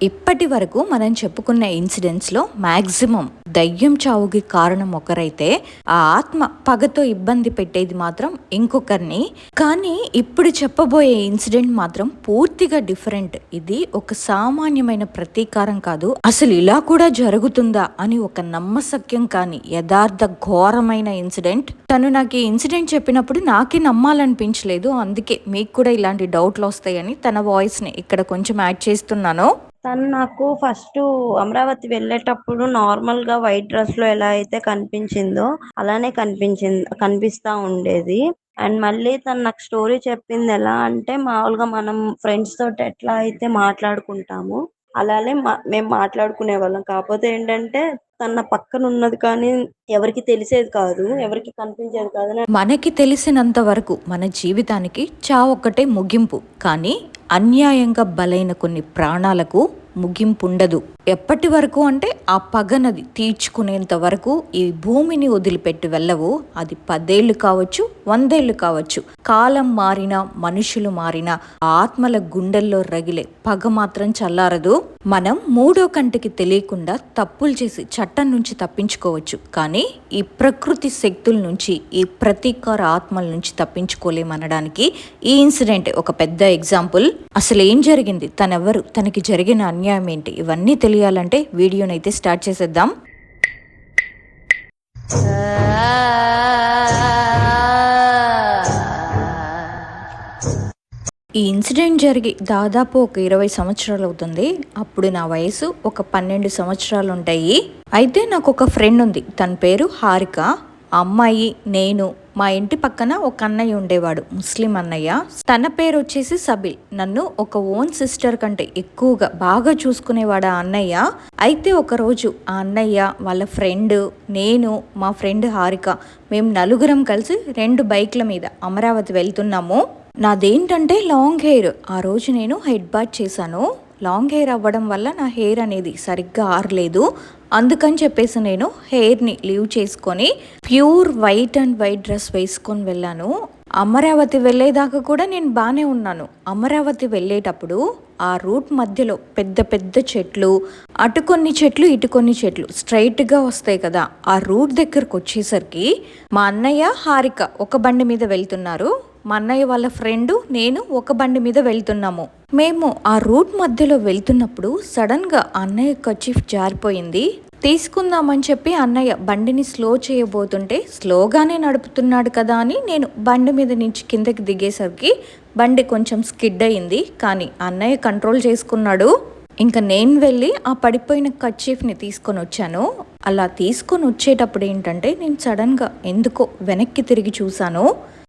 ఇప్పటి వరకు మనం చెప్పుకున్న ఇన్సిడెంట్స్లో మ్యాక్సిమం దయ్యం చావుకి కారణం ఒకరైతే ఆ ఆత్మ పగతో ఇబ్బంది పెట్టేది మాత్రం ఇంకొకరిని. కానీ ఇప్పుడు చెప్పబోయే ఇన్సిడెంట్ మాత్రం పూర్తిగా డిఫరెంట్. ఇది ఒక సామాన్యమైన ప్రతీకారం కాదు, అసలు ఇలా కూడా జరుగుతుందా అని ఒక నమ్మశక్యం కాని యథార్థ ఘోరమైన ఇన్సిడెంట్. తను నాకు ఈ ఇన్సిడెంట్ చెప్పినప్పుడు నాకే నమ్మాలనిపించలేదు, అందుకే మీకు కూడా ఇలాంటి డౌట్లు వస్తాయని తన వాయిస్ని ఇక్కడ కొంచెం యాడ్ చేస్తున్నాను. తను నాకు ఫస్ట్ అమరావతి వెళ్ళేటప్పుడు నార్మల్ గా వైట్ డ్రెస్ లో ఎలా అయితే కనిపించిందో అలానే కనిపిస్తా ఉండేది. అండ్ మళ్ళీ తను నాకు స్టోరీ చెప్పింది ఎలా అంటే, మామూలుగా మనం ఫ్రెండ్స్ తోటి ఎట్లా అయితే మాట్లాడుకుంటామో అలానే మేము మాట్లాడుకునే వాళ్ళం. కాకపోతే ఏంటంటే తన పక్కన ఉన్నది కానీ ఎవరికి తెలిసేది కాదు, ఎవరికి కనిపించేది కాదు. మనకి తెలిసినంత వరకు మన జీవితానికి చావొక్కటే ముగింపు, కానీ అన్యాయంగా బలైన కొన్ని ప్రాణాలకు ముగింపు ఉండదు. ఎప్పటి వరకు అంటే ఆ పగనది తీర్చుకునేంత వరకు ఈ భూమిని వదిలిపెట్టి వెళ్ళవు. అది 10 ఏళ్ళు కావచ్చు, 100 ఏళ్ళు కావచ్చు. కాలం మారినా, మనుషులు మారినా, ఆత్మల గుండెల్లో రగిలే పగ మాత్రం చల్లారదు. మనం మూడో కంటికి తెలియకుండా తప్పులు చేసి చట్టం నుంచి తప్పించుకోవచ్చు, కానీ ఈ ప్రకృతి శక్తుల నుంచి, ఈ ప్రతీకార ఆత్మల నుంచి తప్పించుకోలేమనడానికి ఈ ఇన్సిడెంట్ ఒక పెద్ద ఎగ్జాంపుల్. అసలు ఏం జరిగింది, తనెవరు, తనకి జరిగిన అన్యాయం ఏంటి, ఇవన్నీ తెలియాలంటే వీడియోనైతే స్టార్ట్ చేసేద్దాం. ఈ ఇన్సిడెంట్ జరిగి దాదాపు ఒక 20 సంవత్సరాలు అవుతుంది. అప్పుడు నా వయసు ఒక 12 సంవత్సరాలు ఉంటాయి. అయితే నాకు ఒక ఫ్రెండ్ ఉంది, తన పేరు హారిక. అమ్మాయి, నేను, మా ఇంటి పక్కన ఒక అన్నయ్య ఉండేవాడు, ముస్లిం అన్నయ్య. తన పేరు వచ్చేసి సబిల్. నన్ను ఒక ఓన్ సిస్టర్ కంటే ఎక్కువగా బాగా చూసుకునేవాడు ఆ అన్నయ్య. అయితే ఒకరోజు ఆ అన్నయ్య వాళ్ళ ఫ్రెండ్, నేను, మా ఫ్రెండ్ హారిక, మేము నలుగురం కలిసి 2 బైక్ల మీద అమరావతి వెళ్తున్నాము. నాదేంటంటే లాంగ్ హెయిర్. ఆ రోజు నేను హెడ్ బాత్ చేశాను. లాంగ్ హెయిర్ అవ్వడం వల్ల నా హెయిర్ అనేది సరిగ్గా ఆరలేదు. అందుకని చెప్పేసి నేను హెయిర్ని లీవ్ చేసుకొని pure white and white dress వేసుకొని వెళ్ళాను. అమరావతి వెళ్ళేదాకా కూడా నేను బాగానే ఉన్నాను. అమరావతి వెళ్ళేటప్పుడు ఆ రూట్ మధ్యలో పెద్ద పెద్ద చెట్లు, అటు కొన్ని చెట్లు ఇటు కొన్ని చెట్లు స్ట్రైట్గా వస్తాయి కదా. ఆ రూట్ దగ్గరకు వచ్చేసరికి మా అన్నయ్య హారిక ఒక బండి మీద వెళ్తున్నారు, మా అన్నయ్య వాళ్ళ ఫ్రెండ్, నేను ఒక బండి మీద వెళ్తున్నాము. మేము ఆ రూట్ మధ్యలో వెళ్తున్నప్పుడు సడన్గా అన్నయ్య కర్చీఫ్ జారిపోయింది. తీసుకుందామని చెప్పి అన్నయ్య బండిని స్లో చేయబోతుంటే, స్లోగానే నడుపుతున్నాడు కదా అని నేను బండి మీద నుంచి కిందకి దిగేసరికి బండి కొంచెం స్కిడ్ అయింది. కానీ అన్నయ్య కంట్రోల్ చేసుకున్నాడు. ఇంకా నేను వెళ్ళి ఆ పడిపోయిన కర్చీఫ్ని తీసుకొని వచ్చాను. అలా తీసుకొని వచ్చేటప్పుడు ఏంటంటే, నేను సడన్గా ఎందుకో వెనక్కి తిరిగి చూశాను.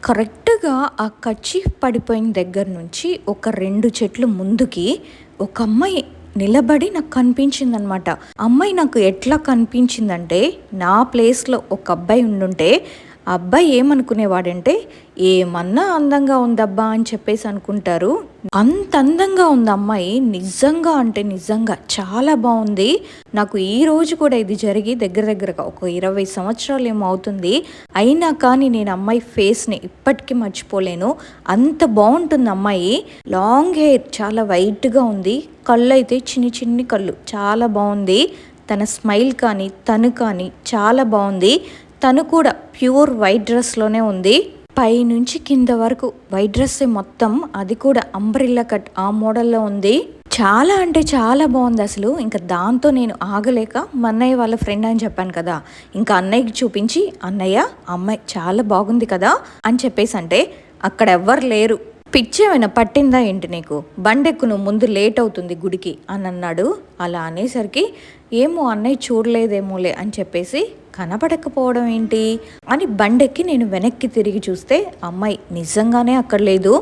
కరెక్ట్గా ఆ కర్చీఫ్ పడిపోయిన దగ్గర నుంచి ఒక 2 చెట్లు ముందుకి ఒక అమ్మాయి నిలబడి నాకు కనిపించిందనమాట. అమ్మాయి నాకు ఎట్లా కనిపించిందంటే, నా ప్లేస్లో ఒక అబ్బాయి ఉండుంటే ఆ అబ్బాయి ఏమనుకునేవాడంటే, ఏమన్నా అందంగా ఉందబ్బా అని చెప్పేసి అనుకుంటారు. అంత అందంగా ఉంది అమ్మాయి, నిజంగా అంటే నిజంగా చాలా బాగుంది. నాకు ఈ రోజు కూడా ఇది జరిగి దగ్గర దగ్గరగా ఒక 20 సంవత్సరాలు ఏమో అవుతుంది. అయినా కానీ నేను అమ్మాయి ఫేస్ని ఇప్పటికీ మర్చిపోలేను. అంత బాగుంటుంది అమ్మాయి. లాంగ్ హెయిర్, చాలా వైట్గా ఉంది. కళ్ళు అయితే చిన్ని చిన్ని కళ్ళు, చాలా బాగుంది. తన స్మైల్ కానీ తను కానీ చాలా బాగుంది. తను కూడా ప్యూర్ వైట్ డ్రెస్లోనే ఉంది. పై నుంచి కింద వరకు వైట్ డ్రెస్సే మొత్తం, అది కూడా అంబ్రిల్లా కట్ ఆ మోడల్లో ఉంది. చాలా అంటే చాలా బాగుంది అసలు. ఇంకా దాంతో నేను ఆగలేక మా అన్నయ్య వాళ్ళ ఫ్రెండ్ అని చెప్పాను కదా, ఇంకా అన్నయ్యకి చూపించి, అన్నయ్య అమ్మాయి చాలా బాగుంది కదా అని చెప్పేసి అంటే, అక్కడ ఎవ్వరు లేరు. పిచ్చేమైనా పట్టిందా ఏంటి నీకు, బండెక్కు, నువ్వు ముందు లేట్ అవుతుంది గుడికి అని అన్నాడు. అలా అనేసరికి ఏమో అన్నయ్య చూడలేదేమోలే అని చెప్పేసి, కనపడకపోవడం ఏంటి అని బండెక్కి నేను వెనక్కి తిరిగి చూస్తే అమ్మాయి నిజంగానే అక్కడ లేదు.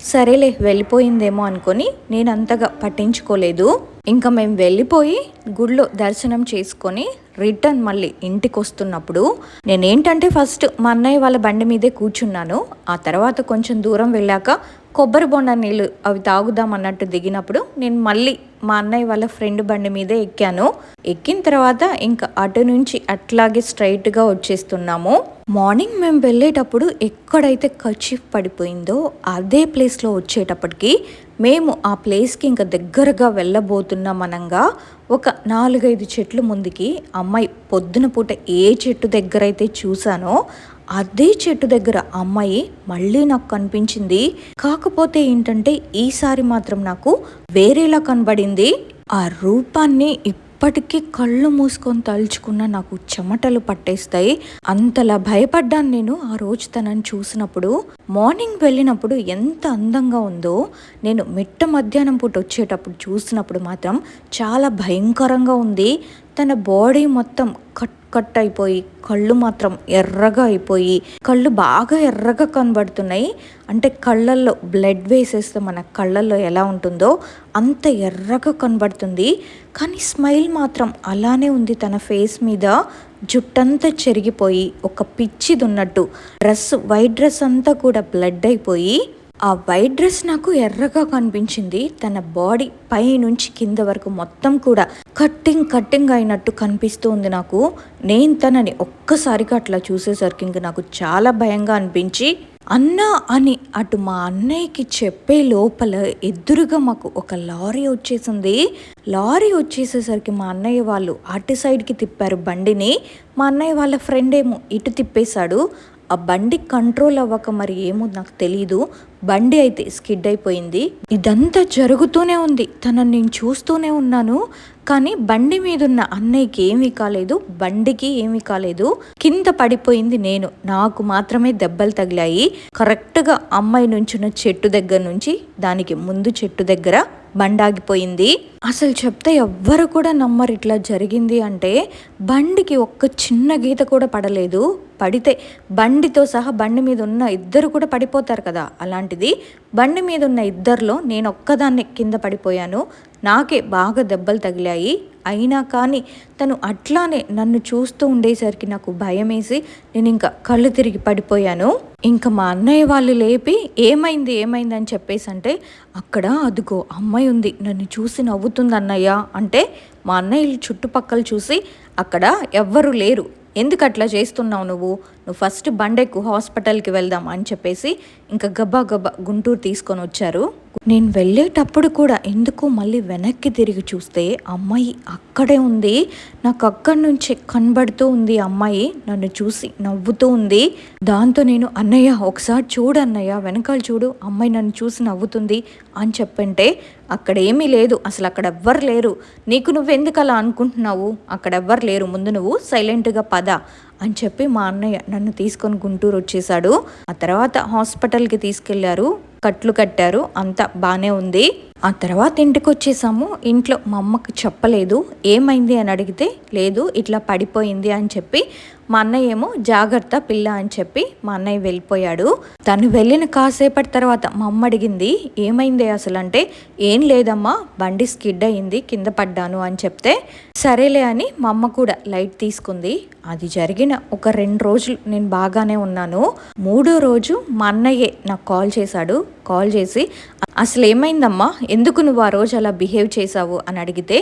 సరేలే వెళ్ళిపోయిందేమో అనుకొని నేను అంతగా పట్టించుకోలేదు. ఇంకా మేము వెళ్ళిపోయి గుడిలో దర్శనం చేసుకొని రిటర్న్ మళ్ళీ ఇంటికి వస్తున్నప్పుడు నేనేంటంటే ఫస్ట్ మా అన్నయ్య వాళ్ళ బండి మీదే కూర్చున్నాను. ఆ తర్వాత కొంచెం దూరం వెళ్ళాక కొబ్బరి బొండ నీళ్ళు అవి తాగుదాం అన్నట్టు దిగినప్పుడు నేను మళ్ళీ మా అన్నయ్య వాళ్ళ ఫ్రెండ్ బండి మీదే ఎక్కాను. ఎక్కిన తర్వాత ఇంకా అటు నుంచి అట్లాగే స్ట్రైట్గా వచ్చేస్తున్నాము. మార్నింగ్ మేము వెళ్ళేటప్పుడు ఎక్కడైతే కర్చీఫ్ పడిపోయిందో అదే ప్లేస్లో వచ్చేటప్పటికి మేము ఆ ప్లేస్కి ఇంకా దగ్గరగా వెళ్ళబోతున్నాం అనంగా ఒక 4-5 చెట్లు ముందుకి అమ్మాయి పొద్దున పూట ఏ చెట్టు దగ్గర అయితే చూసానో అదే చెట్టు దగ్గర అమ్మాయి మళ్ళీ నాకు కనిపించింది. కాకపోతే ఏంటంటే ఈసారి మాత్రం నాకు వేరేలా కనబడింది. ఆ రూపాన్ని ఇప్పటికీ కళ్ళు మూసుకొని తలుచుకున్న నాకు చెమటలు పట్టేస్తాయి. అంతలా భయపడ్డాను నేను ఆ రోజు తనని చూసినప్పుడు. మార్నింగ్ వెళ్ళినప్పుడు ఎంత అందంగా ఉందో నేను మిట్ట మధ్యాహ్నం పూట వచ్చేటప్పుడు చూసినప్పుడు మాత్రం చాలా భయంకరంగా ఉంది. తన బాడీ మొత్తం కట్ అయిపోయి కళ్ళు మాత్రం ఎర్రగా అయిపోయి కళ్ళు బాగా ఎర్రగా కనబడుతున్నాయి. అంటే కళ్ళల్లో బ్లడ్ వేసేస్తే మన కళ్ళల్లో ఎలా ఉంటుందో అంత ఎర్రగా కనబడుతుంది. కానీ స్మైల్ మాత్రం అలానే ఉంది తన ఫేస్ మీద. జుట్టంతా చెరిగిపోయి ఒక పిచ్చిది ఉన్నట్టు, వైట్ డ్రెస్ అంతా కూడా బ్లడ్ అయిపోయి ఆ వైట్ డ్రెస్ నాకు ఎర్రగా కనిపించింది. తన బాడీ పై నుంచి కింద వరకు మొత్తం కూడా కట్టింగ్ అయినట్టు కనిపిస్తూ ఉంది నాకు. నేను తనని ఒక్కసారిగా అట్లా చూసేసరికి ఇంక నాకు చాలా భయంగా అనిపించి అన్నా అని అటు మా అన్నయ్యకి చెప్పే లోపల ఎదురుగా మాకు ఒక లారీ వచ్చేసింది. లారీ వచ్చేసేసరికి మా అన్నయ్య వాళ్ళు అటు సైడ్కి తిప్పారు బండిని. మా అన్నయ్య వాళ్ళ ఫ్రెండ్ ఏమో ఇటు తిప్పేశాడు. ఆ బండి కంట్రోల్ అవ్వక మరి ఏమో నాకు తెలీదు, బండి అయితే స్కిడ్ అయిపోయింది. ఇదంతా జరుగుతూనే ఉంది, తనని నేను చూస్తూనే ఉన్నాను. కానీ బండి మీద ఉన్న అన్నయ్యకి ఏమీ కాలేదు, బండికి ఏమీ కాలేదు. కింద పడిపోయింది నేను, నాకు మాత్రమే దెబ్బలు తగిలాయి. కరెక్ట్గా అమ్మాయి నుంచున్న చెట్టు దగ్గర నుంచి దానికి ముందు చెట్టు దగ్గర బండాగిపోయింది. అసలు చెప్తే ఎవ్వరు కూడా నమ్మరు ఇట్లా జరిగింది అంటే. బండికి ఒక్క చిన్న గీత కూడా పడలేదు. పడితే బండితో సహా బండి మీద ఉన్న ఇద్దరు కూడా పడిపోతారు కదా, అలాంటిది బండి మీద ఉన్న ఇద్దరిలో నేను ఒక్కదాన్ని కింద పడిపోయాను. నాకే బాగా దెబ్బలు తగిలాయి. అయినా కానీ తను అట్లానే నన్ను చూస్తూ ఉండేసరికి నాకు భయం వేసి నేను ఇంకా కళ్ళు తిరిగి పడిపోయాను. ఇంకా మా అన్నయ్య వాళ్ళు లేపి ఏమైంది అని చెప్పేసి అంటే, అక్కడ అదుగో అమ్మాయి ఉంది, నన్ను చూసి నవ్వుతుంది అన్నయ్య అంటే, మా అన్నయ్యలు చుట్టుపక్కల చూసి అక్కడ ఎవ్వరూ లేరు, ఎందుకు అట్లా చేస్తున్నావు నువ్వు ఫస్ట్ బండెక్కు హాస్పిటల్కి వెళ్దాం అని చెప్పేసి ఇంకా గబ్బా గుంటూరు తీసుకొని వచ్చారు. నేను వెళ్ళేటప్పుడు కూడా ఎందుకు మళ్ళీ వెనక్కి తిరిగి చూస్తే అమ్మాయి అక్కడే ఉంది. నాకు అక్కడి నుంచి కనబడుతూ ఉంది అమ్మాయి, నన్ను చూసి నవ్వుతూ ఉంది. దాంతో నేను అన్నయ్య ఒకసారి చూడు అన్నయ్య, వెనకాల చూడు, అమ్మాయి నన్ను చూసి నవ్వుతుంది అని చెప్పంటే అక్కడ ఏమీ లేదు, అసలు అక్కడ ఎవ్వరు లేరు, నీకు నువ్వెందుకు అలా అనుకుంటున్నావు, అక్కడ ఎవ్వరు లేరు, ముందు నువ్వు సైలెంట్గా పద అని చెప్పి మా అన్నయ్య నన్ను తీసుకొని గుంటూరు వచ్చేసాడు. ఆ తర్వాత హాస్పిటల్కి తీసుకెళ్లారు, కట్లు కట్టారు, అంతా బాగానే ఉంది. ఆ తర్వాత ఇంటికి వచ్చేసాము. ఇంట్లో మా అమ్మకి చెప్పలేదు, ఏమైంది అని అడిగితే లేదు ఇట్లా పడిపోయింది అని చెప్పి, మా అన్నయ్య ఏమో జాగ్రత్త పిల్ల అని చెప్పి మా అన్నయ్య వెళ్ళిపోయాడు. తను వెళ్ళిన కాసేపటి తర్వాత మా అమ్మ అడిగింది ఏమైంది అసలు అంటే, ఏం లేదమ్మా బండి స్కిడ్ అయింది కింద పడ్డాను అని చెప్తే సరేలే అని మా అమ్మ కూడా లైట్ తీసుకుంది. అది జరిగిన ఒక 2 రోజులు నేను బాగానే ఉన్నాను. 3వ రోజు మా అన్నయ్యే నాకు కాల్ చేశాడు. కాల్ చేసి అసలు ఏమైందమ్మా, ఎందుకు నువ్వు ఆ రోజు అలా బిహేవ్ చేసావు అని అడిగితే,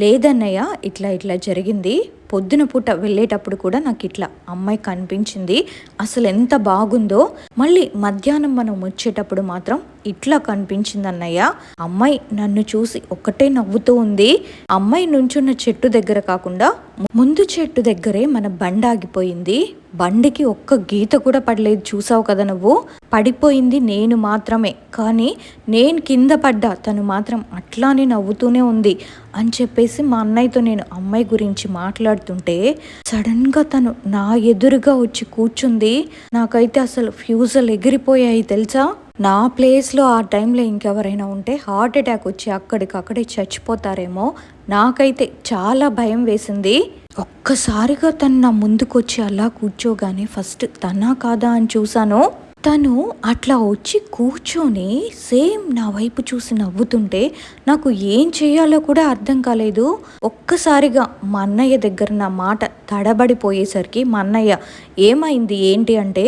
లేదన్నయ్య ఇట్లా జరిగింది, పొద్దున పూట వెళ్ళేటప్పుడు కూడా నాకు ఇట్లా అమ్మాయి కనిపించింది, అసలు ఎంత బాగుందో, మళ్ళీ మధ్యాహ్నం మనం వచ్చేటప్పుడు మాత్రం ఇట్లా కనిపించింది అన్నయ్య, అమ్మాయి నన్ను చూసి ఒక్కటే నవ్వుతూ ఉంది. అమ్మాయి నుంచున్న చెట్టు దగ్గర కాకుండా ముందు చెట్టు దగ్గరే మన బండి ఆగిపోయింది. బండికి ఒక్క గీత కూడా పడలేదు, చూసావు కదా నువ్వు, పడిపోయింది నేను మాత్రమే, కానీ నేను కింద పడ్డా, తను మాత్రం అట్లానే నవ్వుతూనే ఉంది అని చెప్పేసి మా అన్నయ్యతో నేను అమ్మాయి గురించి మాట్లాడుతుంటే సడన్గా తను నా ఎదురుగా వచ్చి కూర్చుంది. నాకైతే అసలు ఫ్యూజులు ఎగిరిపోయాయి తెలుసా. నా ప్లేస్లో ఆ టైంలో ఇంకెవరైనా ఉంటే హార్ట్ అటాక్ వచ్చి అక్కడికక్కడే చచ్చిపోతారేమో. నాకైతే చాలా భయం వేసింది. ఒక్కసారిగా తను నా ముందుకు వచ్చి అలా కూర్చోగానే ఫస్ట్ తనా కాదా అని చూశాను. తను అట్లా వచ్చి కూర్చొని సేమ్ నా వైపు చూసి నవ్వుతుంటే నాకు ఏం చేయాలో కూడా అర్థం కాలేదు. ఒక్కసారిగా మా అన్నయ్య దగ్గర నా మాట తడబడిపోయేసరికి మా అన్నయ్య ఏమైంది ఏంటి అంటే,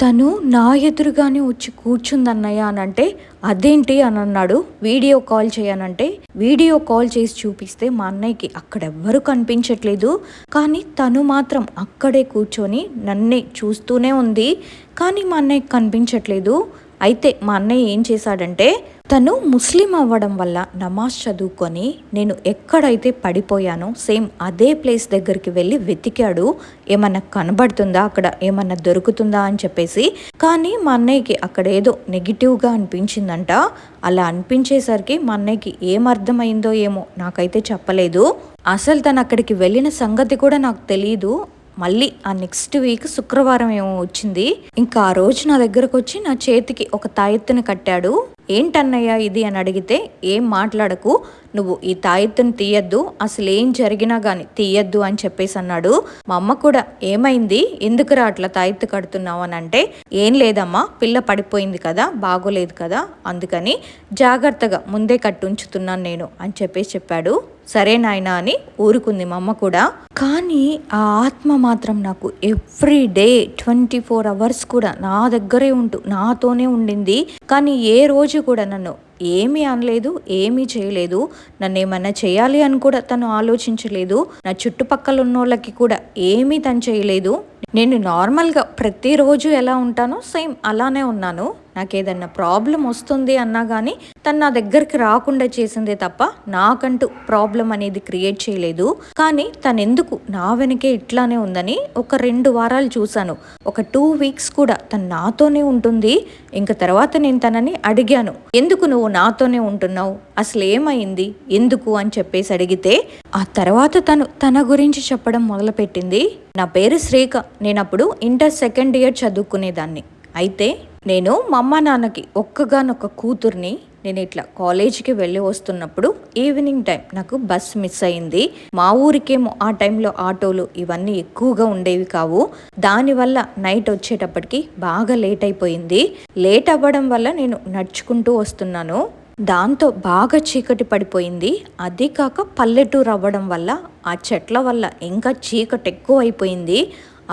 తను నా ఎదురుగానే వచ్చి కూర్చుందన్నయ్య అని అంటే అదేంటి అని అన్నాడు. వీడియో కాల్ చేయనంటే వీడియో కాల్ చేసి చూపిస్తే మా అన్నయ్యకి అక్కడెవ్వరూ కనిపించట్లేదు, కానీ తను మాత్రం అక్కడే కూర్చొని నన్నే చూస్తూనే ఉంది, కానీ మా అన్నయ్యకి కనిపించట్లేదు. అయితే మా అన్నయ్య ఏం చేశాడంటే, తను ముస్లిం అవ్వడం వల్ల నమాజ్ చదువుకొని నేను ఎక్కడైతే పడిపోయానో సేమ్ అదే ప్లేస్ దగ్గరికి వెళ్ళి వెతికాడు, ఏమన్నా కనబడుతుందా, అక్కడ ఏమన్నా దొరుకుతుందా అని చెప్పేసి. కానీ మా అన్నయ్యకి అక్కడ ఏదో నెగిటివ్గా అనిపించిందంట. అలా అనిపించేసరికి మా అన్నయ్యకి ఏం అర్థమైందో ఏమో నాకైతే చెప్పలేదు. అసలు తను అక్కడికి వెళ్ళిన సంగతి కూడా నాకు తెలియదు. మళ్ళీ ఆ నెక్స్ట్ వీక్ శుక్రవారం ఏమో వచ్చింది. ఇంకా ఆ రోజు నా దగ్గరకు వచ్చి నా చేతికి ఒక తాయెత్తుని కట్టాడు. ఏంటన్నయ్య ఇది అని అడిగితే, ఏం మాట్లాడకు, నువ్వు ఈ తాయెత్తుని తీయద్దు, అసలు ఏం జరిగినా కానీ తీయద్దు అని చెప్పేసి అన్నాడు. మా అమ్మ కూడా ఏమైంది, ఎందుకురా అట్లా తాయెత్తు కడుతున్నావు అని అంటే, ఏం లేదమ్మా, పిల్ల పడిపోయింది కదా, బాగోలేదు కదా, అందుకని జాగ్రత్తగా ముందే కట్టుంచుతున్నాను నేను అని చెప్పేసి చెప్పాడు. సరే నాయనా అని ఊరుకుంది మా అమ్మ కూడా. కానీ ఆ ఆత్మ మాత్రం నాకు ఎవ్రీ డే 24 hours కూడా నా దగ్గరే ఉంటూ నాతోనే ఉండింది. కానీ ఏ రోజు కూడా నన్ను ఏమీ అనలేదు, ఏమీ చేయలేదు. నన్ను ఏమన్నా చేయాలి అని కూడా తను ఆలోచించలేదు. నా చుట్టుపక్కల ఉన్న వాళ్ళకి కూడా ఏమీ తను చేయలేదు. నేను నార్మల్గా ప్రతిరోజు ఎలా ఉంటానో సేమ్ అలానే ఉన్నాను. నాకు ఏదన్నా ప్రాబ్లం వస్తుంది అన్నా కానీ తను నా దగ్గరికి రాకుండా చేసిందే తప్ప నాకంటూ ప్రాబ్లం అనేది క్రియేట్ చేయలేదు. కానీ తను ఎందుకు నా వెనకే ఇట్లానే ఉందని ఒక 2 వారాలు చూశాను. ఒక 2 weeks కూడా తను నాతోనే ఉంటుంది. ఇంకా తర్వాత నేను తనని అడిగాను, ఎందుకు నువ్వు నాతోనే ఉంటున్నావు, అసలు ఏమైంది, ఎందుకు అని చెప్పేసి అడిగితే, ఆ తర్వాత తను తన గురించి చెప్పడం మొదలుపెట్టింది. నా పేరు శ్రీక, నేను అప్పుడు ఇంటర్ 2nd year చదువుకునేదాన్ని. అయితే నేను మా అమ్మ నాన్నకి ఒక్కగానొక్క కూతుర్ని. నేను ఇట్లా కాలేజీకి వెళ్ళి వస్తున్నప్పుడు ఈవినింగ్ టైం నాకు బస్ మిస్ అయింది. మా ఊరికేమో ఆ టైంలో ఆటోలు ఇవన్నీ ఎక్కువగా ఉండేవి కావు. దానివల్ల నైట్ వచ్చేటప్పటికి బాగా లేట్ అయిపోయింది. లేట్ అవ్వడం వల్ల నేను నడుచుకుంటూ వస్తున్నాను. దాంతో బాగా చీకటి పడిపోయింది. అది కాక పల్లెటూరు అవ్వడం వల్ల ఆ చెట్ల వల్ల ఇంకా చీకటి ఎక్కువ అయిపోయింది.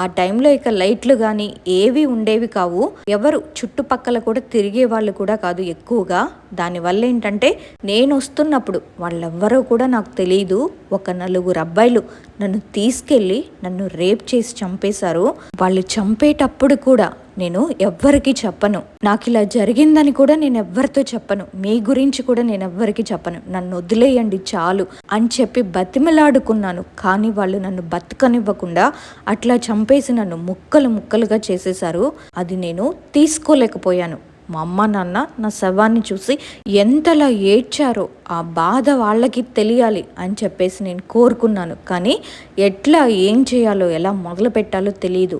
ఆ టైంలో ఇక లైట్లు కానీ ఏవి ఉండేవి కావు. ఎవరు చుట్టుపక్కల కూడా తిరిగే వాళ్ళు కూడా కాదు ఎక్కువగా. దానివల్ల ఏంటంటే నేను వస్తున్నప్పుడు వాళ్ళెవ్వరో కూడా నాకు తెలియదు. ఒక 4 అబ్బాయిలు నన్ను తీసుకెళ్ళి నన్ను రేప్ చేసి చంపేశారు. వాళ్ళు చంపేటప్పుడు కూడా నేను ఎవ్వరికి చెప్పను, నాకు ఇలా జరిగిందని కూడా నేను ఎవ్వరితో చెప్పను, మీ గురించి కూడా నేను ఎవ్వరికి చెప్పను, నన్ను వదిలేయండి చాలు అని చెప్పి బతిమలాడుకున్నాను. కానీ వాళ్ళు నన్ను బతకనివ్వకుండా అట్లా చంపేసి నన్ను ముక్కలు ముక్కలుగా చేసేశారు. అది నేను తీసుకోలేకపోయాను. మా అమ్మ నాన్న నా శవాన్ని చూసి ఎంతలా ఏడ్చారో ఆ బాధ వాళ్ళకి తెలియాలి అని చెప్పేసి నేను కోరుకున్నాను. కానీ ఎట్లా ఏం చేయాలో ఎలా మొదలు పెట్టాలో తెలియదు.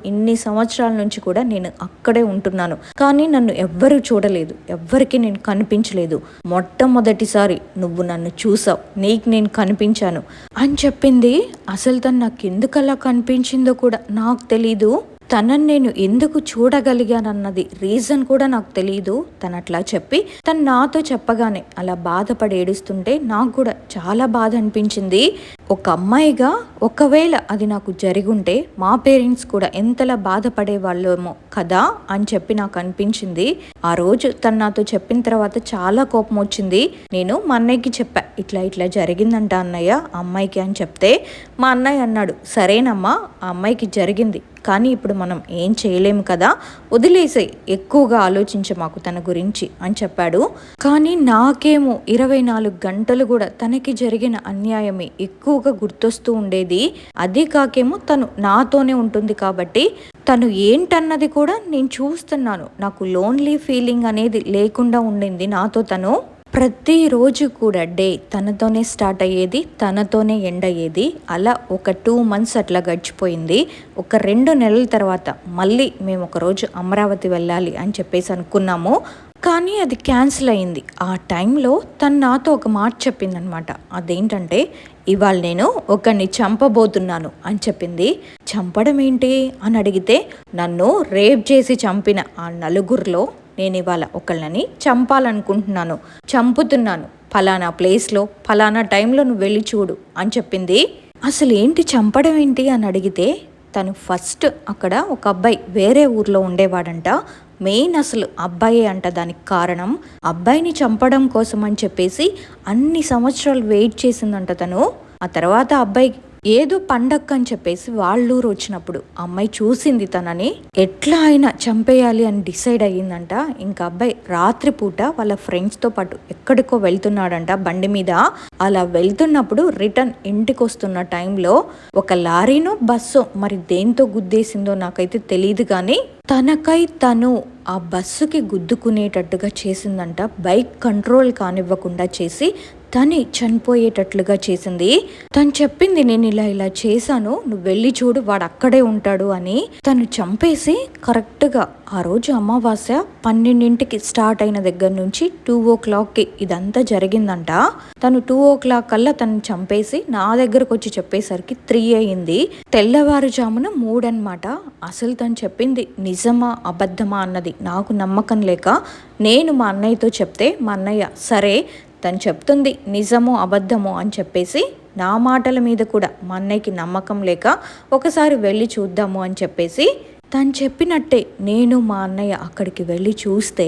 ఇన్ని సంవత్సరాల నుంచి కూడా నేను అక్కడే ఉంటున్నాను. కానీ నన్ను ఎవ్వరూ చూడలేదు, ఎవ్వరికి నేను కనిపించలేదు. మొట్టమొదటిసారి నువ్వు నన్ను చూసావు, నీకు నేను కనిపించాను అని చెప్పింది. అసలు తను నాకు ఎందుకు అలా కనిపించిందో కూడా నాకు తెలీదు. తనని నేను ఎందుకు చూడగలిగానన్నది రీజన్ కూడా నాకు తెలియదు. తను అట్లా చెప్పి తను నాతో చెప్పగానే అలా బాధపడి ఏడుస్తుంటే నాకు కూడా చాలా బాధ అనిపించింది. ఒక అమ్మాయిగా ఒకవేళ అది నాకు జరిగుంటే మా పేరెంట్స్ కూడా ఎంతలా బాధపడే వాళ్ళేమో కదా అని చెప్పి నాకు అనిపించింది. ఆ రోజు తను నాతో చెప్పిన తర్వాత చాలా కోపం వచ్చింది. నేను మా అన్నయ్యకి చెప్పా, ఇట్లా జరిగిందంట అన్నయ్య ఆ అమ్మాయికి అని చెప్తే మా అన్నయ్య అన్నాడు, సరేనమ్మా ఆ అమ్మాయికి జరిగింది, కానీ ఇప్పుడు మనం ఏం చేయలేము కదా, వదిలేసే, ఎక్కువగా ఆలోచించే మాకు తన గురించి అని చెప్పాడు. కానీ నాకేమో 24 గంటలు కూడా తనకి జరిగిన అన్యాయమే ఎక్కువగా గుర్తొస్తూ ఉండేది. అదే కాకేమో తను నాతోనే ఉంటుంది కాబట్టి తను ఏంటన్నది కూడా నేను చూస్తున్నాను. నాకు లోన్లీ ఫీలింగ్ అనేది లేకుండా ఉండింది నాతో తను. ప్రతిరోజు కూడా డే తనతోనే స్టార్ట్ అయ్యేది, తనతోనే ఎండ్ అయ్యేది. అలా ఒక 2 months అట్లా గడిచిపోయింది. ఒక 2 నెలల తర్వాత మళ్ళీ మేము ఒకరోజు అమరావతి వెళ్ళాలి అని చెప్పేసి అనుకున్నాము. కానీ అది క్యాన్సిల్ అయింది. ఆ టైంలో తను నాతో ఒక మాట చెప్పిందనమాట. అదేంటంటే, ఇవాళ నేను ఒకరిని చంపబోతున్నాను అని చెప్పింది. చంపడం ఏంటి అని అడిగితే, నన్ను రేప్ చేసి చంపిన ఆ 4గురిలో నేను ఇవాళ ఒకళ్ళని చంపాలనుకుంటున్నాను, చంపుతున్నాను, ఫలానా ప్లేస్లో ఫలానా టైంలో నువ్వు వెళ్ళి చూడు అని చెప్పింది. అసలు ఏంటి చంపడం ఏంటి అని అడిగితే, తను ఫస్ట్ అక్కడ ఒక అబ్బాయి వేరే ఊర్లో ఉండేవాడంట. మెయిన్ అసలు అబ్బాయే అంట దానికి కారణం. అబ్బాయిని చంపడం కోసం అని చెప్పేసి అన్ని సంవత్సరాలు వెయిట్ చేసిందంట తను. ఆ తర్వాత అబ్బాయి ఏదో పండగ అని చెప్పేసి వాళ్ళూరు వచ్చినప్పుడు అమ్మాయి చూసింది తనని, ఎట్లా అయినా చంపేయాలి అని డిసైడ్ అయ్యిందంట. ఇంకా అబ్బాయి రాత్రిపూట వాళ్ళ ఫ్రెండ్స్తో పాటు ఎక్కడికో వెళ్తున్నాడంట బండి మీద. అలా వెళ్తున్నప్పుడు రిటర్న్ ఇంటికి వస్తున్న టైంలో ఒక లారీనో బస్సో మరి దేంతో గుద్దేసిందో నాకైతే తెలియదు, కానీ తనకై తను ఆ బస్సుకి గుద్దుకునేటట్టుగా చేసిందంట. బైక్ కంట్రోల్ కానివ్వకుండా చేసి తని చనిపోయేటట్లుగా చేసింది. తను చెప్పింది, నేను ఇలా ఇలా చేశాను, నువ్వు వెళ్ళి చూడు వాడు అక్కడే ఉంటాడు అని. తను చంపేసి కరెక్ట్గా ఆ రోజు అమావాస్య 12ంటికి స్టార్ట్ అయిన దగ్గర నుంచి 2 o'clockకి ఇదంతా జరిగిందంట. తను 2 o'clock కల్లా తను చంపేసి నా దగ్గరకు వచ్చి చెప్పేసరికి 3 అయింది. తెల్లవారుజామున 3 అనమాట. అసలు తను చెప్పింది నిజమా అబద్ధమా అన్నది నాకు నమ్మకం లేక నేను మా అన్నయ్యతో చెప్తే మా అన్నయ్య సరే తను చెప్తుంది నిజమో అబద్ధమో అని చెప్పేసి నా మాటల మీద కూడా మా అన్నయ్యకి నమ్మకం లేక ఒకసారి వెళ్ళి చూద్దాము అని చెప్పేసి తను చెప్పినట్టే నేను మా అన్నయ్య అక్కడికి వెళ్ళి చూస్తే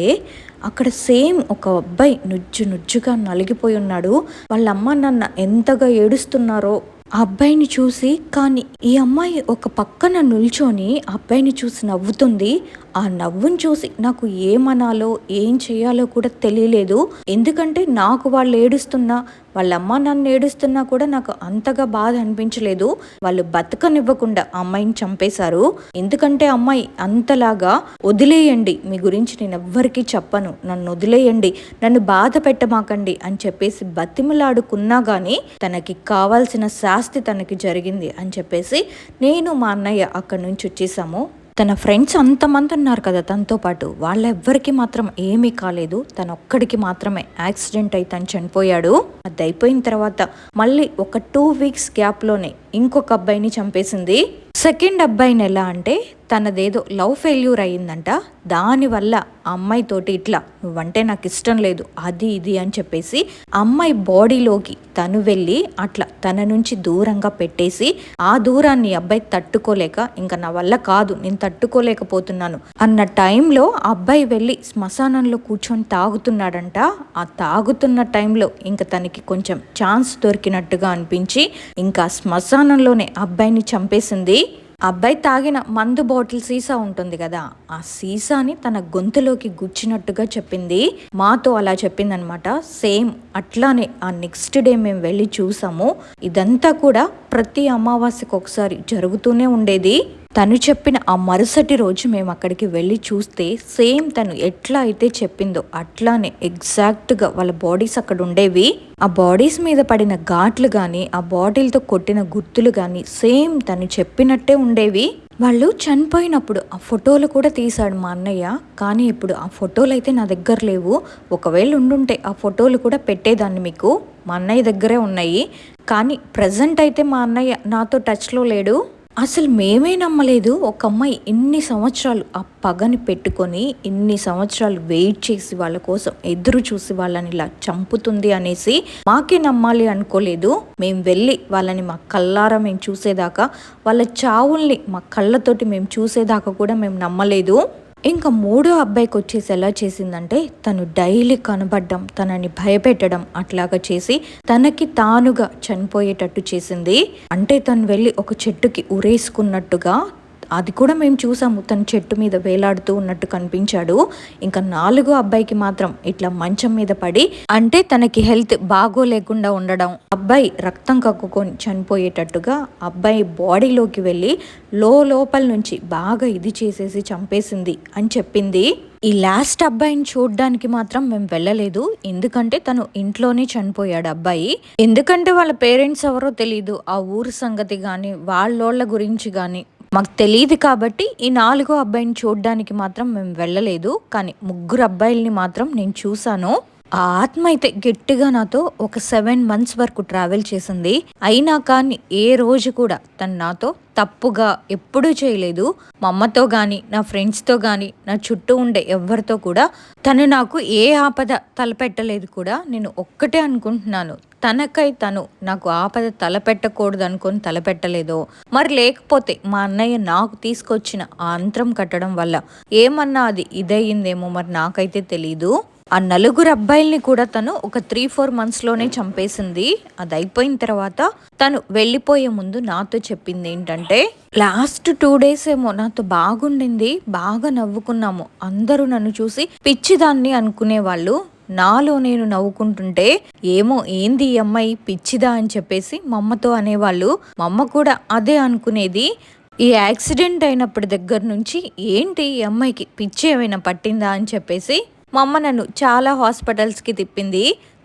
అక్కడ సేమ్ ఒక అబ్బాయి నుజ్జుగా నలిగిపోయి ఉన్నాడు. వాళ్ళ అమ్మ నాన్న ఎంతగా ఏడుస్తున్నారో ఆ అబ్బాయిని చూసి. కానీ ఈ అమ్మాయి ఒక పక్కన నిల్చొని అబ్బాయిని చూసి నవ్వుతుంది. ఆ నవ్వుని చూసి నాకు ఏమనాలో ఏం చేయాలో కూడా తెలియలేదు. ఎందుకంటే నాకు వాళ్ళు ఏడుస్తున్నా, వాళ్ళ అమ్మ నన్ను ఏడుస్తున్నా కూడా నాకు అంతగా బాధ అనిపించలేదు. వాళ్ళు బతకనివ్వకుండా అమ్మాయిని చంపేశారు. ఎందుకంటే అమ్మాయి అంతలాగా వదిలేయండి, మీ గురించి నేను ఎవ్వరికీ చెప్పను, నన్ను వదిలేయండి, నన్ను బాధ పెట్టమాకండి అని చెప్పేసి బతిమలాడుకున్నా కానీ తనకి కావాల్సిన శాస్తి తనకి జరిగింది అని చెప్పేసి నేను మా అన్నయ్య అక్కడి నుంచి వచ్చేసాము. తన ఫ్రెండ్స్ అంతమంది ఉన్నారు కదా తనతో పాటు, వాళ్ళెవ్వరికి మాత్రం ఏమీ కాలేదు. తను ఒక్కడికి మాత్రమే యాక్సిడెంట్ అయి తను చనిపోయాడు. అది అయిపోయిన తర్వాత మళ్ళీ ఒక 2 weeks గ్యాప్లోనే ఇంకొక అబ్బాయిని చంపేసింది. సెకండ్ అబ్బాయిని ఎలా అంటే తనదేదో లవ్ ఫెయిల్యూర్ అయ్యిందంట. దానివల్ల అమ్మాయితోటి ఇట్లా నువ్వంటే నాకు ఇష్టం లేదు అది ఇది అని చెప్పేసి అమ్మాయి బాడీలోకి తను వెళ్ళి అట్లా తన నుంచి దూరంగా పెట్టేసి ఆ దూరాన్ని అబ్బాయి తట్టుకోలేక ఇంకా నా వల్ల కాదు నేను తట్టుకోలేకపోతున్నాను అన్న టైంలో అబ్బాయి వెళ్ళి శ్మశానంలో కూర్చొని తాగుతున్నాడంట. ఆ తాగుతున్న టైంలో ఇంకా తనకి కొంచెం ఛాన్స్ దొరికినట్టుగా అనిపించి ఇంకా శ్మశానంలోనే అబ్బాయిని చంపేసింది. అబ్బాయి తాగిన మందు బాటిల్ సీసా ఉంటుంది కదా, ఆ సీసాని తన గొంతులోకి గుచ్చినట్టుగా చెప్పింది. మాతో అలా చెప్పిందనమాట. సేమ్ అట్లానే ఆ నెక్స్ట్ డే మేము వెళ్ళి చూసాము. ఇదంతా కూడా ప్రతి అమావాస్యకు ఒకసారి జరుగుతూనే ఉండేది. తను చెప్పిన ఆ మరుసటి రోజు మేము అక్కడికి వెళ్ళి చూస్తే సేమ్ తను ఎట్లా అయితే చెప్పిందో అట్లానే ఎగ్జాక్ట్గా వాళ్ళ బాడీస్ అక్కడ ఉండేవి. ఆ బాడీస్ మీద పడిన ఘాట్లు కానీ ఆ బాటిల్తో కొట్టిన గుర్తులు కానీ సేమ్ తను చెప్పినట్టే ఉండేవి. వాళ్ళు చనిపోయినప్పుడు ఆ ఫోటోలు కూడా తీశాడు మా అన్నయ్య. కానీ ఇప్పుడు ఆ ఫోటోలు అయితే నా దగ్గర లేవు. ఒకవేళ ఉండుంటే ఆ ఫోటోలు కూడా పెట్టేదాన్ని మీకు. మా అన్నయ్య దగ్గరే ఉన్నాయి. కానీ ప్రజెంట్ అయితే మా అన్నయ్య నాతో టచ్లో లేడు. అసలు మేమే నమ్మలేదు ఒక అమ్మాయి ఇన్ని సంవత్సరాలు ఆ పగని పెట్టుకొని ఇన్ని సంవత్సరాలు వెయిట్ చేసి వాళ్ళ కోసం ఎదురు చూసి వాళ్ళని ఇలా చంపుతుంది అనేసి మాకే నమ్మాలి అనుకోలేదు. మేము వెళ్ళి వాళ్ళని మా కళ్ళారా మేము చూసేదాకా, వాళ్ళ చావుల్ని మా కళ్ళతోటి మేము చూసేదాకా కూడా మేము నమ్మలేదు. ఇంకా 3వ అబ్బాయికి వచ్చేసి ఎలా చేసిందంటే తను డైలీ కనబడ్డం, తనని భయపెట్టడం అట్లాగా చేసి తనకి తానుగా చనిపోయేటట్టు చేసింది. అంటే తను వెళ్ళి ఒక చెట్టుకి ఉరేసుకున్నట్టుగా అది కూడా మేము చూసాము. తను చెట్టు మీద వేలాడుతూ ఉన్నట్టు కనిపించాడు. ఇంకా 4వ అబ్బాయికి మాత్రం ఇట్లా మంచం మీద పడి, అంటే తనకి హెల్త్ బాగోలేకుండా ఉండడం, అబ్బాయి రక్తం కక్కుకొని చనిపోయేటట్టుగా అబ్బాయి బాడీలోకి వెళ్ళి లోపల నుంచి బాగా ఇది చేసేసి చంపేసింది అని చెప్పింది. ఈ లాస్ట్ అబ్బాయిని చూడ్డానికి మాత్రం మేము వెళ్ళలేదు. ఎందుకంటే తను ఇంట్లోనే చనిపోయాడు అబ్బాయి. ఎందుకంటే వాళ్ళ పేరెంట్స్ ఎవరో తెలీదు, ఆ ఊరు సంగతి కానీ వాళ్ళోళ్ళ గురించి కానీ మాకు తెలియదు. కాబట్టి ఈ 4వ అబ్బాయిని చూడడానికి మాత్రం మేము వెళ్ళలేదు. కానీ 3 అబ్బాయిల్ని మాత్రం నేను చూశాను. ఆ ఆత్మ అయితే గట్టిగా నాతో ఒక 7 మంత్స్ వరకు ట్రావెల్ చేసింది. అయినా కానీ ఏ రోజు కూడా తను నాతో తప్పుగా ఎప్పుడూ చేయలేదు. మా అమ్మతో గానీ, నా ఫ్రెండ్స్‌తో గానీ, నా చుట్టూ ఉండే ఎవ్వరితో కూడా తను నాకు ఏ ఆపద తలపెట్టలేదు కూడా. నేను ఒక్కటే అనుకుంటున్నాను, తనకై తను నాకు ఆపద తలపెట్టకూడదు అనుకొని తలపెట్టలేదో, మరి లేకపోతే మా అన్నయ్య నాకు తీసుకొచ్చిన ఆ యంత్రం కట్టడం వల్ల ఏమన్నా అది ఇదయ్యిందేమో మరి నాకైతే తెలీదు. ఆ నలుగురు అబ్బాయిల్ని కూడా తను ఒక 3-4 మంత్స్‌లోనే చంపేసింది. అది అయిపోయిన తర్వాత తను వెళ్ళిపోయే ముందు నాతో చెప్పింది ఏంటంటే, లాస్ట్ 2 డేస్ ఏమో నాతో బాగుండింది. బాగా నవ్వుకున్నాము. అందరూ నన్ను చూసి పిచ్చిదాన్ని అనుకునేవాళ్ళు. నాలో నేను నవ్వుకుంటుంటే ఏమో ఏంది ఈ అమ్మాయి పిచ్చిదా అని చెప్పేసి మా అమ్మతో అనేవాళ్ళు. మా అమ్మ కూడా అదే అనుకునేది. ఈ యాక్సిడెంట్ అయినప్పటి దగ్గర నుంచి ఏంటి ఈ అమ్మాయికి పిచ్చి ఏమైనా పట్టిందా అని చెప్పేసి మా అమ్మ నన్ను చాలా హాస్పిటల్స్‌కి తిప్పింది.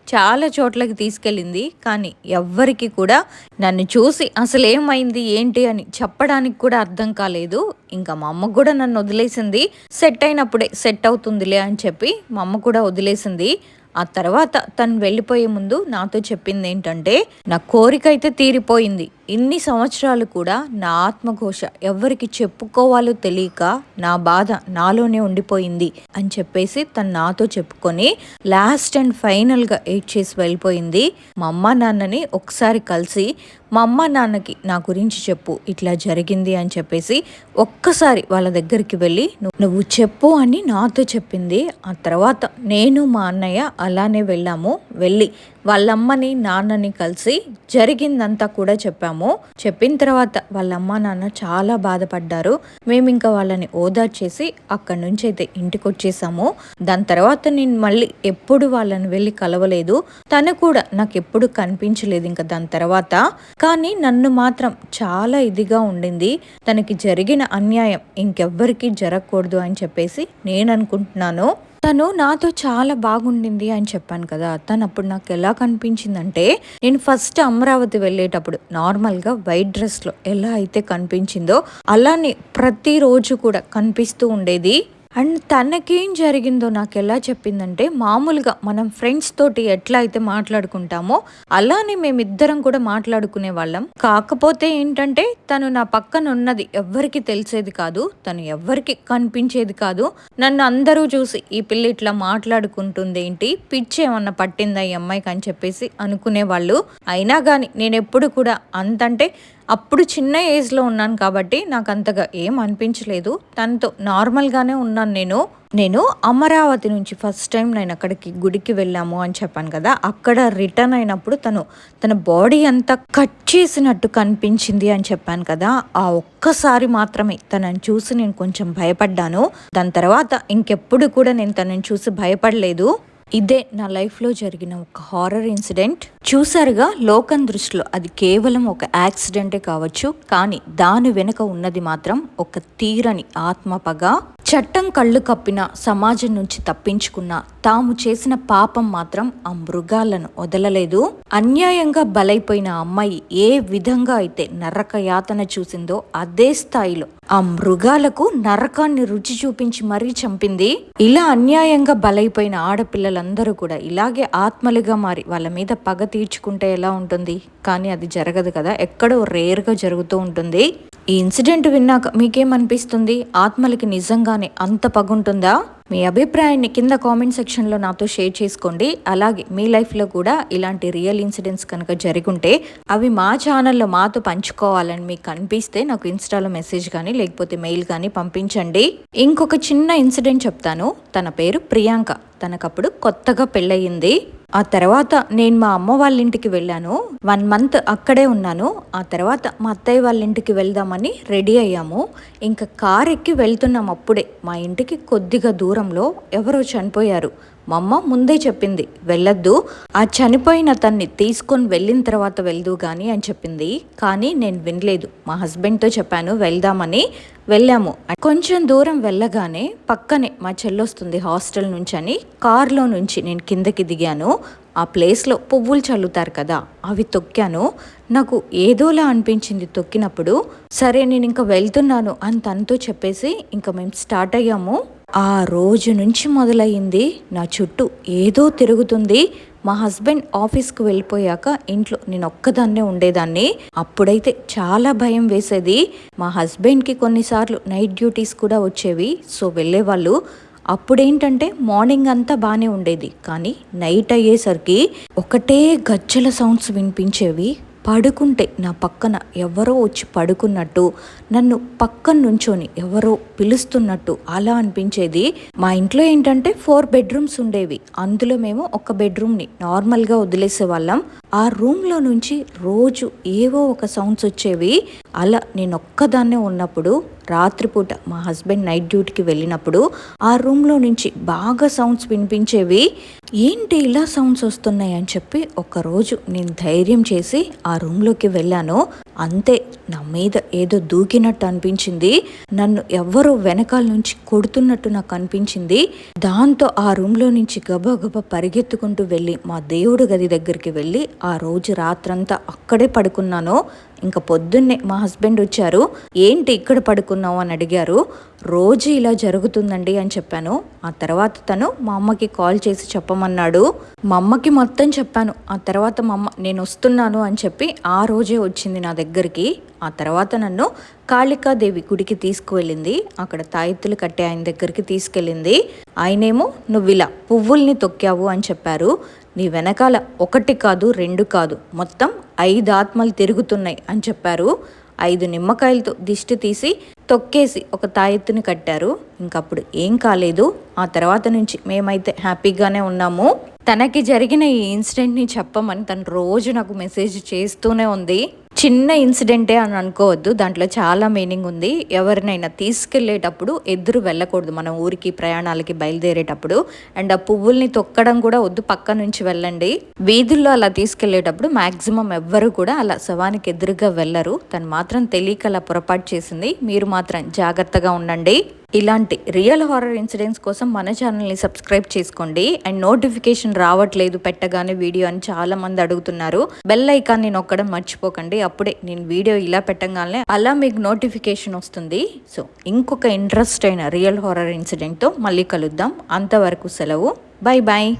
చాలా చోట్లకి తీసుకెళ్ళింది. కానీ ఎవ్వరికి కూడా నన్ను చూసి అసలేమైంది ఏంటి అని చెప్పడానికి కూడా అర్థం కాలేదు. ఇంకా మా అమ్మ కూడా నన్ను వదిలేసింది. సెట్ అయినప్పుడే సెట్ అవుతుందిలే అని చెప్పి మా అమ్మ కూడా వదిలేసింది. ఆ తర్వాత తను వెళ్ళిపోయే ముందు నాతో చెప్పింది ఏంటంటే, నా కోరిక అయితే తీరిపోయింది. ఇన్ని సంవత్సరాలు కూడా నా ఆత్మఘోష ఎవరికి చెప్పుకోవాలో తెలియక నా బాధ నాలోనే ఉండిపోయింది అని చెప్పేసి తను నాతో చెప్పుకొని లాస్ట్ అండ్ ఫైనల్గా ఏడ్చేసి వెళ్ళిపోయింది. మా అమ్మ నాన్నని ఒకసారి కలిసి మా అమ్మ నాన్నకి నా గురించి చెప్పు, ఇట్లా జరిగింది అని చెప్పేసి ఒక్కసారి వాళ్ళ దగ్గరికి వెళ్ళి నువ్వు చెప్పు అని నాతో చెప్పింది. ఆ తర్వాత నేను మా అన్నయ్య అలానే వెళ్ళాము. వెళ్ళి వాళ్ళమ్మని నాన్నని కలిసి జరిగిందంతా కూడా చెప్పాము. చెప్పిన తర్వాత వాళ్ళ అమ్మ నాన్న చాలా బాధపడ్డారు. మేము ఇంకా వాళ్ళని ఓదార్చేసి అక్కడి నుంచి అయితే ఇంటికి వచ్చేసాము. దాని తర్వాత నేను మళ్ళీ ఎప్పుడు వాళ్ళని వెళ్ళి కలవలేదు. తను కూడా నాకు ఎప్పుడు కనిపించలేదు ఇంకా దాని తర్వాత. కానీ నన్ను మాత్రం చాలా ఇదిగా ఉండింది. తనకి జరిగిన అన్యాయం ఇంకెవ్వరికీ జరగకూడదు అని చెప్పేసి నేను అనుకుంటున్నాను. తను నాతో చాలా బాగుండింది అని చెప్పాను కదా. తను అప్పుడు నాకు ఎలా కనిపించిందంటే, నేను ఫస్ట్ అమరావతి వెళ్ళేటప్పుడు నార్మల్గా వైట్ డ్రెస్లో ఎలా అయితే కనిపించిందో అలానే ప్రతిరోజు కూడా కనిపిస్తూ ఉండేది. అండ్ తనకేం జరిగిందో నాకు ఎలా చెప్పిందంటే, మామూలుగా మనం ఫ్రెండ్స్ తోటి ఎట్లా అయితే మాట్లాడుకుంటామో అలానే మేమిద్దరం కూడా మాట్లాడుకునే వాళ్ళం. కాకపోతే ఏంటంటే తను నా పక్కన ఉన్నది ఎవ్వరికి తెలిసేది కాదు, తను ఎవ్వరికి కనిపించేది కాదు. నన్ను అందరూ చూసి ఈ పిల్ల ఇట్లా మాట్లాడుకుంటుంది ఏంటి, పిచ్చి ఏమన్నా పట్టిందా ఈ అమ్మాయికి అని చెప్పేసి అనుకునేవాళ్ళు. అయినా కానీ నేను ఎప్పుడు కూడా అంతంటే అప్పుడు చిన్న ఏజ్లో ఉన్నాను కాబట్టి నాకు అంతగా ఏం అనిపించలేదు. తనతో నార్మల్గానే ఉన్నాను నేను అమరావతి నుంచి ఫస్ట్ టైం నేను అక్కడికి గుడికి వెళ్ళాము అని చెప్పాను కదా. అక్కడ రిటర్న్ అయినప్పుడు తన బాడీ అంతా కట్ చేసినట్టు కనిపించింది అని చెప్పాను కదా. ఆ ఒక్కసారి మాత్రమే తనని చూసి నేను కొంచెం భయపడ్డాను. దాని తర్వాత ఇంకెప్పుడు కూడా నేను తనని చూసి భయపడలేదు. ఇదే నా లైఫ్లో జరిగిన ఒక హారర్ ఇన్సిడెంట్. చూసారుగా, లోకం దృష్టిలో అది కేవలం ఒక యాక్సిడెంటే కావచ్చు, కానీ దాని వెనుక ఉన్నది మాత్రం ఒక తీరని ఆత్మపగ. చట్టం కళ్ళు కప్పిన, సమాజం నుంచి తప్పించుకున్న, తాము చేసిన పాపం మాత్రం ఆ మృగాలను వదలలేదు. అన్యాయంగా బలైపోయిన అమ్మాయి ఏ విధంగా అయితే నరక యాతన చూసిందో అదే స్థాయిలో ఆ మృగాలకు నరకాన్ని రుచి చూపించి మరీ చంపింది. ఇలా అన్యాయంగా బలైపోయిన ఆడపిల్లలందరూ కూడా ఇలాగే ఆత్మలుగా మారి వాళ్ళ మీద పగ తీర్చుకుంటే ఎలా ఉంటుంది? కానీ అది జరగదు కదా, ఎక్కడో రేర్గా జరుగుతూ ఉంటుంది. ఈ ఇన్సిడెంట్ విన్నాక మీకేమనిపిస్తుంది? ఆత్మలకి నిజంగానే అంత పగుంటుందా? మీ అభిప్రాయాన్ని కింద కామెంట్ సెక్షన్లో నాతో షేర్ చేసుకోండి. అలాగే మీ లైఫ్లో కూడా ఇలాంటి రియల్ ఇన్సిడెంట్స్ కనుక జరుగుంటే అవి మా ఛానల్లో మాతో పంచుకోవాలని మీకు అనిపిస్తే నాకు ఇన్స్టాలో మెసేజ్ కానీ లేకపోతే మెయిల్ కానీ పంపించండి. ఇంకొక చిన్న ఇన్సిడెంట్ చెప్తాను. తన పేరు ప్రియాంక. తనకప్పుడు కొత్తగా పెళ్ళయింది. ఆ తర్వాత నేను మా అమ్మ వాళ్ళ ఇంటికి వెళ్ళాను. 1 మంత్ అక్కడే ఉన్నాను. ఆ తర్వాత మా అత్తయ్య వాళ్ళ ఇంటికి వెళ్దామని రెడీ అయ్యాము. ఇంకా కార్ ఎక్కి వెళ్తున్నాం. అప్పుడే మా ఇంటికి కొద్దిగా దూరంలో ఎవరో చనిపోయారు. మా అమ్మ ముందే చెప్పింది, వెళ్ళొద్దు, ఆ చనిపోయిన తన్ని తీసుకొని వెళ్ళిన తర్వాత వెళ్దు కానీ అని చెప్పింది. కానీ నేను వినలేదు. మా హస్బెండ్తో చెప్పాను వెళ్దామని. వెళ్ళాము. కొంచెం దూరం వెళ్ళగానే పక్కనే మా చెల్లొస్తుంది హాస్టల్ నుంచి అని కార్లో నుంచి నేను కిందకి దిగాను. ఆ ప్లేస్లో పువ్వులు చల్లుతారు కదా, అవి తొక్కాను. నాకు ఏదోలా అనిపించింది తొక్కినప్పుడు. సరే నేను ఇంకా వెళ్తున్నాను అని తనతో చెప్పేసి ఇంకా మేము స్టార్ట్ అయ్యాము. ఆ రోజు నుంచి మొదలయ్యింది నా చుట్టూ ఏదో తిరుగుతుంది. మా హస్బెండ్ ఆఫీస్కి వెళ్ళిపోయాక ఇంట్లో నేను ఒక్కదాన్నే ఉండేదాన్ని. అప్పుడైతే చాలా భయం వేసేది. మా హస్బెండ్కి కొన్నిసార్లు నైట్ డ్యూటీస్ కూడా వచ్చేవి, సో వెళ్ళేవాళ్ళు. అప్పుడేంటంటే మార్నింగ్ అంతా బాగానే ఉండేది, కానీ నైట్ అయ్యేసరికి ఒకటే గజ్జల సౌండ్స్ వినిపించేవి. పడుకుంటే నా పక్కన ఎవరో వచ్చి పడుకున్నట్టు, నన్ను పక్కన నుంచొని ఎవరో పిలుస్తున్నట్టు అలా అనిపించేది. మా ఇంట్లో ఏంటంటే 4 బెడ్రూమ్స్ ఉండేవి, అందులో మేము ఒక బెడ్రూమ్ని నార్మల్గా వదిలేసే వాళ్ళం. ఆ రూమ్లో నుంచి రోజు ఏవో ఒక సౌండ్స్ వచ్చేవి. అలా నేను ఒక్కదాన్నే ఉన్నప్పుడు రాత్రిపూట మా హస్బెండ్ నైట్ డ్యూటీకి వెళ్ళినప్పుడు ఆ రూమ్లో నుంచి బాగా సౌండ్స్ వినిపించేవి. ఏంటి ఇలా సౌండ్స్ వస్తున్నాయి అని చెప్పి ఒకరోజు నేను ధైర్యం చేసి ఆ రూమ్లోకి వెళ్ళాను. అంతే, నా మీద ఏదో దూకినట్టు అనిపించింది. నన్ను ఎవరో వెనకాల నుంచి కొడుతున్నట్టు నాకు అనిపించింది. దాంతో ఆ రూమ్లో నుంచి గబగబా పరిగెత్తుకుంటూ వెళ్ళి మా దేవుడి గది దగ్గరికి వెళ్ళి ఆ రోజు రాత్రంతా అక్కడే పడుకున్నాను. ఇంకా పొద్దున్నే మా హస్బెండ్ వచ్చారు. ఏంటి ఇక్కడ పడుకున్నావు అని అడిగారు. రోజు ఇలా జరుగుతుందండి అని చెప్పాను. ఆ తర్వాత తను మా అమ్మకి కాల్ చేసి చెప్పమన్నాడు. మా అమ్మకి మొత్తం చెప్పాను. ఆ తర్వాత మా అమ్మ నేను వస్తున్నాను అని చెప్పి ఆ రోజే వచ్చింది నా దగ్గరికి. ఆ తర్వాత నన్ను కాళికాదేవి గుడికి తీసుకువెళ్ళింది. అక్కడ తాయెత్తులు కట్టే ఆయన దగ్గరికి తీసుకెళ్ళింది. ఆయనేమో నువ్వు ఇలా పువ్వుల్ని తొక్కావు అని చెప్పారు. నీ వెనకాల 1 కాదు 2 కాదు, మొత్తం 5 ఆత్మలు తిరుగుతున్నాయి అని చెప్పారు. 5 నిమ్మకాయలతో దిష్టి తీసి తొక్కేసి ఒక తాయెత్తుని కట్టారు. ఇంకప్పుడు ఏం కాలేదు. ఆ తర్వాత నుంచి మేమైతే హ్యాపీగానే ఉన్నాము. తనకి జరిగిన ఈ ఇన్సిడెంట్ని చెప్పమని తను రోజు నాకు మెసేజ్ చేస్తూనే ఉంది. చిన్న ఇన్సిడెంటే అని అనుకోవద్దు, దాంట్లో చాలా మీనింగ్ ఉంది. ఎవరినైనా తీసుకెళ్లేటప్పుడు ఎదురు వెళ్ళకూడదు, మన ఊరికి ప్రయాణాలకి బయలుదేరేటప్పుడు. అండ్ ఆ పువ్వుల్ని తొక్కడం కూడా వద్దు, పక్క నుంచి వెళ్ళండి. వీధుల్లో అలా తీసుకెళ్లేటప్పుడు మాక్సిమం ఎవ్వరు కూడా అలా శవానికి ఎదురుగా వెళ్ళరు. తను మాత్రం తెలియక అలా పొరపాటు చేసింది. మీరు మాత్రం జాగ్రత్తగా ఉండండి. ఇలాంటి రియల్ హారర్ ఇన్సిడెంట్స్ కోసం మన ఛానల్ని సబ్స్క్రైబ్ చేసుకోండి. అండ్ నోటిఫికేషన్ రావట్లేదు పెట్టగానే వీడియో అని చాలా మంది అడుగుతున్నారు. బెల్ ఐకాన్ని నొక్కడం మర్చిపోకండి. అప్పుడే నేను వీడియో ఇలా పెట్టగానే అలా మీకు నోటిఫికేషన్ వస్తుంది. సో ఇంకొక ఇంట్రెస్ట్ అయిన రియల్ హారర్ ఇన్సిడెంట్తో మళ్ళీ కలుద్దాం. అంతవరకు సెలవు. Bye bye.